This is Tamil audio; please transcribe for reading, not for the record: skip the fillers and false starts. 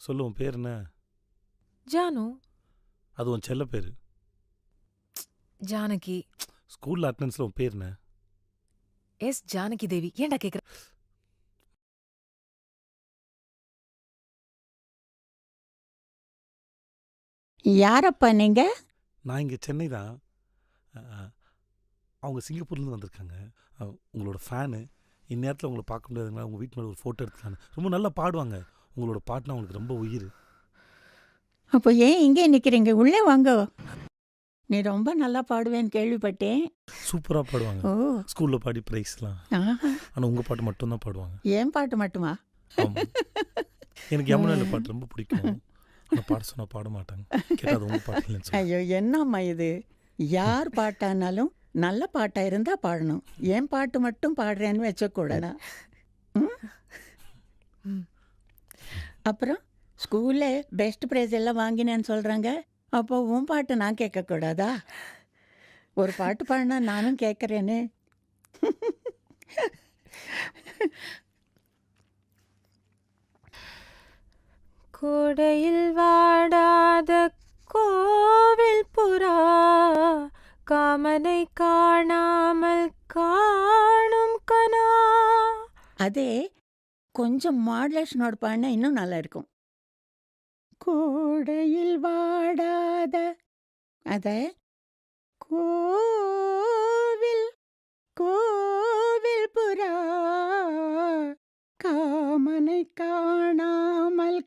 சொல்லு, உன் பேர் என்ன? ஜானு. அது உன் செல்ல பேரு. ஜானகி. ஸ்கூல்ல அட்டெண்டன்ஸ்ல உன் பேர் என்ன? எஸ் ஜானகி தேவி. ஏன்டா கேக்குற? யாரப்பா நீங்க? நான் இங்கே சென்னை தான். அவங்க சிங்கப்பூர்லேருந்து வந்திருக்காங்க. உங்களோட ஃபேனு. இந்நேரத்தில் உங்களை பார்க்க முடியாதுங்களா? உங்கள் வீட்டு மேலே ஒரு ஃபோட்டோ எடுத்துக்கலான்னு. ரொம்ப நல்லா பாடுவாங்க. உங்களோட பாட்டுனா அவங்களுக்கு ரொம்ப உயிர். அப்போ ஏன் இங்கே நிற்கிறீங்க? உள்ளே வாங்க. நீ ரொம்ப நல்லா பாடுவேன்னு கேள்விப்பட்டேன். சூப்பராக பாடுவாங்க. ஓ, ஸ்கூலில் பாடி ப்ரைஸ்லாம். ஆனால் உங்கள் பாட்டு மட்டும்தான் பாடுவாங்க. ஏன் பாட்டு மட்டுமா? ஆமாம். எனக்கு யமுனாவில் பாட்டு ரொம்ப பிடிக்கும். ஆனால் பாட சொன்னால் பாட மாட்டாங்க. கேட்டால் அது உங்கள் பாட்டு இல்லைன்னு ஐயோ, என்னம்மா இது? யார் பாட்டானாலும் நல்ல பாட்டா இருந்தா பாடணும். ஏன் பாட்டு மட்டும் பாடுறேன்னு வச்சக்கூடாதா? அப்புறம் ஸ்கூல்ல பெஸ்ட் ப்ரைஸ் எல்லாம் வாங்கினேன்னு சொல்றாங்க. அப்போ உன் பாட்டு நான் கேட்கக்கூடாதா? ஒரு பாட்டு பாடினா நானும் கேட்குறேன்னு. கோடையில் வாடாத கோவில் புறா காமனை காணாமல் காணும் கனா. அதே கொஞ்சம் மாடுலேஷனோட பாடினா இன்னும் நல்லா இருக்கும். கோடையில் வாடாத அத கோவில் கோவில் புறா காமனை காணாமல்